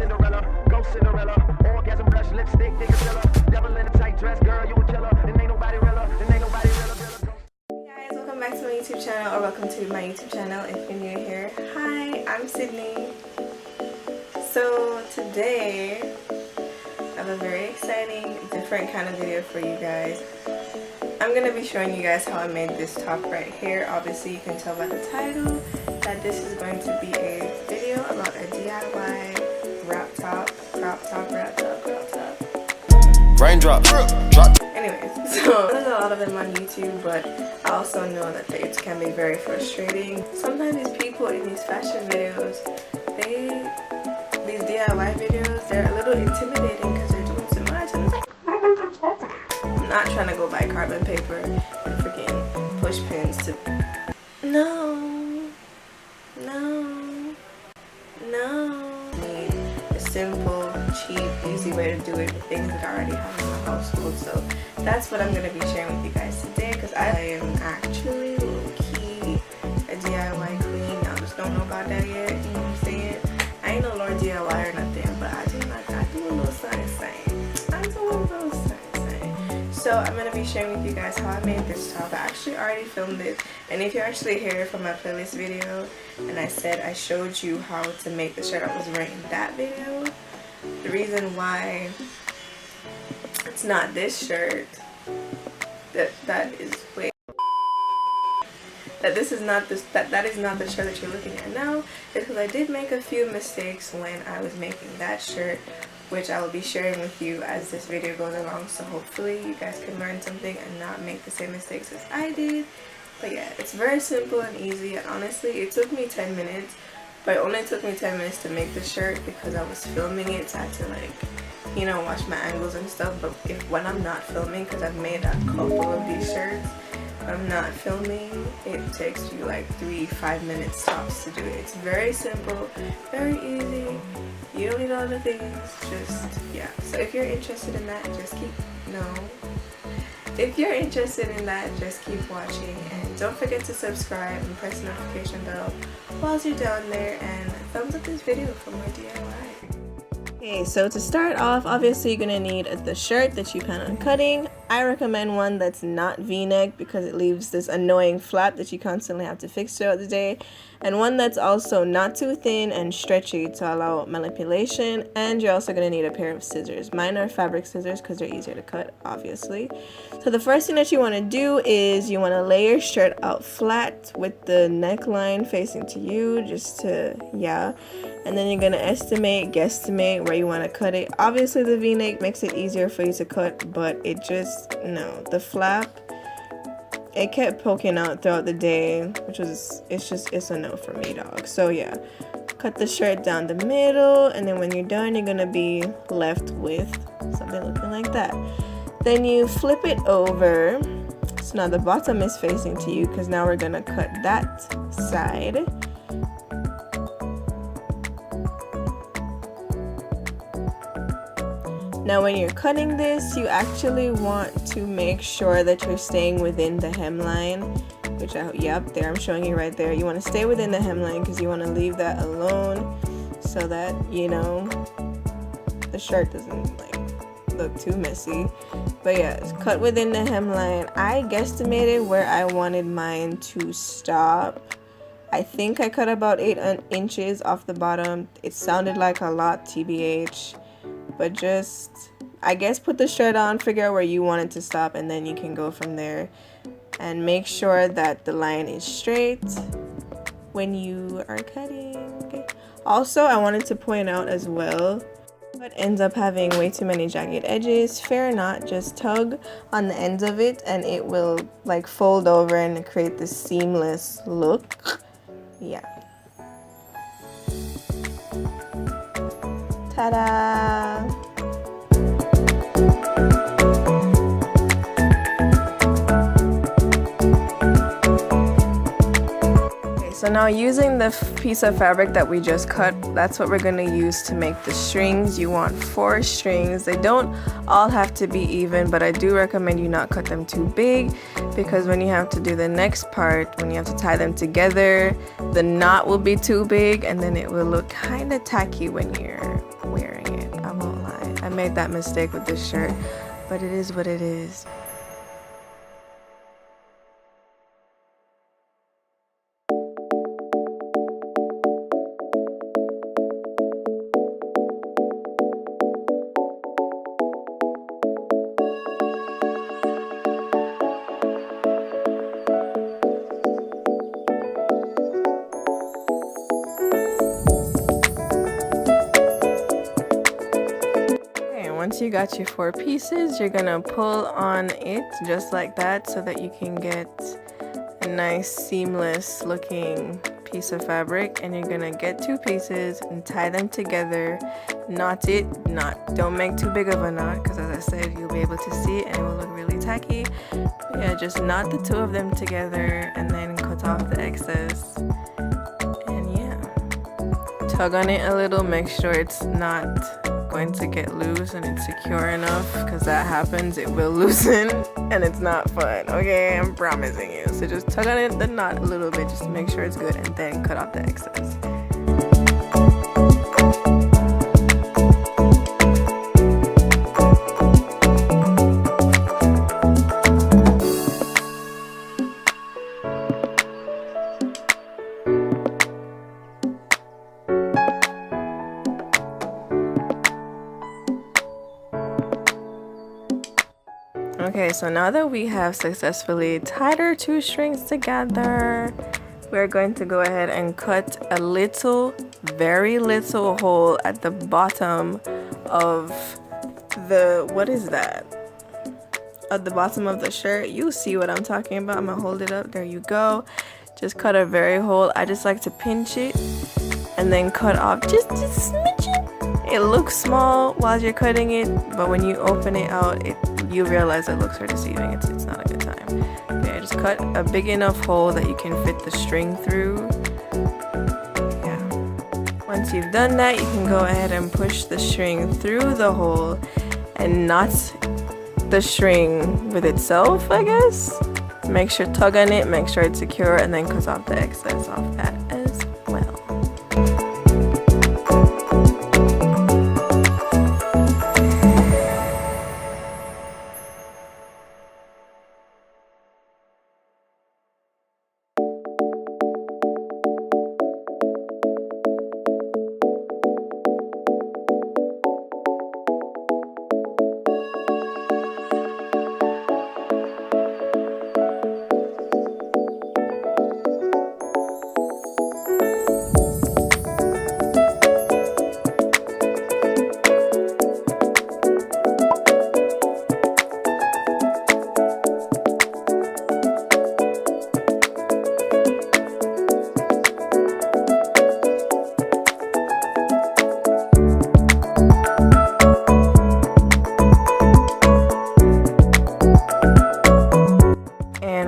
Cinderella, go Cinderella. Orgasm, blush, lipstick, thick as devil in a tight dress, girl, you a killer. And ain't nobody realer, and ain't nobody realer. Hey guys, welcome back to my YouTube channel, or welcome to my YouTube channel if you're new here. Hi, I'm Sydney. So today I have a very exciting, different kind of video for you guys. I'm going to be showing you guys how I made this top right here. Obviously you can tell by the title that this is going to be a video about a DIY wrap top, crop top, wrap top, crop top. Raindrop, drop. Anyways, so there's a lot of them on YouTube, but I also know that it can be very frustrating. Sometimes these people in these fashion videos, these DIY videos, they're a little intimidating because they're doing so much, and it's like, I'm not trying to go buy carbon paper and freaking push pins to no need a simple, cheap, easy way to do it with things that I already have in my household. So that's what I'm going to be sharing with you guys today, because I am actually low-key a DIY queen. Y'all just don't know about that yet, you know what I'm saying? I ain't no Lord DIY or nothing, but I do a little something. I do a little something. So I'm going to be sharing with you guys how I made this top. I actually already filmed it, and if you're actually here from my playlist video and I said I showed you how to make the shirt I was wearing in that video, the reason why it's not this shirt, that is not the shirt that you're looking at now, is because I did make a few mistakes when I was making that shirt, which I will be sharing with you as this video goes along. So hopefully you guys can learn something and not make the same mistakes as I did. But yeah, it's very simple and easy, and honestly it took me 10 minutes, but it only took me 10 minutes to make the shirt because I was filming it, so I had to, like, you know, watch my angles and stuff. But when I'm not filming, because I've made a couple of these shirts, I'm not filming, it takes you like 3-5 minutes tops to do it. It's very simple, very easy. You don't need all the things, just, yeah. So if you're interested in that, if you're interested in that, just keep watching, and don't forget to subscribe and press the notification bell whilst you're down there, and thumbs up this video for more DIY. Okay, so to start off, obviously you're gonna need the shirt that you plan on cutting. I recommend one that's not v-neck because it leaves this annoying flap that you constantly have to fix throughout the day, and one that's also not too thin and stretchy to allow manipulation. And you're also gonna need a pair of scissors. Mine are fabric scissors because they're easier to cut, obviously. So the first thing that you want to do is you want to lay your shirt out flat with the neckline facing to you, just to, yeah. And then you're gonna guesstimate where you want to cut it. Obviously the v-neck makes it easier for you to cut, but it just, no, the flap, it kept poking out throughout the day, which was, it's a no for me, dog. So yeah, cut the shirt down the middle, and then when you're done, you're gonna be left with something looking like that. Then you flip it over, so now the bottom is facing to you, because now we're gonna cut that side. Now when you're cutting this, you actually want to make sure that you're staying within the hemline, which yep, there, I'm showing you right there. You want to stay within the hemline because you want to leave that alone so that, you know, the shirt doesn't like look too messy. But yeah, cut within the hemline. I guesstimated where I wanted mine to stop. I think I cut about 8 inches off the bottom. It sounded like a lot, TBH. But just, I guess, put the shirt on, figure out where you want it to stop, and then you can go from there. And make sure that the line is straight when you are cutting. Also, I wanted to point out as well, it ends up having way too many jagged edges. Fear not, just tug on the ends of it and it will like fold over and create this seamless look. Yeah. Ta-da! So now using the piece of fabric that we just cut, that's what we're going to use to make the strings. You want 4 strings. They don't all have to be even, but I do recommend you not cut them too big, because when you have to do the next part, when you have to tie them together, the knot will be too big and then it will look kind of tacky when you're wearing it. I won't lie. I made that mistake with this shirt, but it is what it is. Once you got your 4 pieces, you're gonna pull on it just like that so that you can get a nice seamless looking piece of fabric. And you're gonna get 2 pieces and tie them together. Knot it. Don't make too big of a knot, because as I said, you'll be able to see it and it will look really tacky. But yeah, just knot the 2 of them together and then cut off the excess. And yeah, tug on it a little, make sure it's not going to get loose and it's secure enough, because that happens, it will loosen and it's not fun. Okay, I'm promising you. So just tug on it, the knot a little bit, just to make sure it's good, and then cut off the excess. Okay, so now that we have successfully tied our 2 strings together, we're going to go ahead and cut a little, very little hole at the bottom of the, what is that? At the bottom of the shirt. You see what I'm talking about. I'm gonna hold it up. There you go. Just cut a very hole. I just like to pinch it and then cut off just a smidgen. It looks small while you're cutting it, but when you open it out, you realize it looks so deceiving. It's not a good time. Okay, just cut a big enough hole that you can fit the string through. Yeah. Once you've done that, you can go ahead and push the string through the hole and knot the string with itself, I guess. Make sure, tug on it, make sure it's secure, and then cut off the excess off that as well.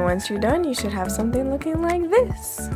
Once you're done, you should have something looking like this.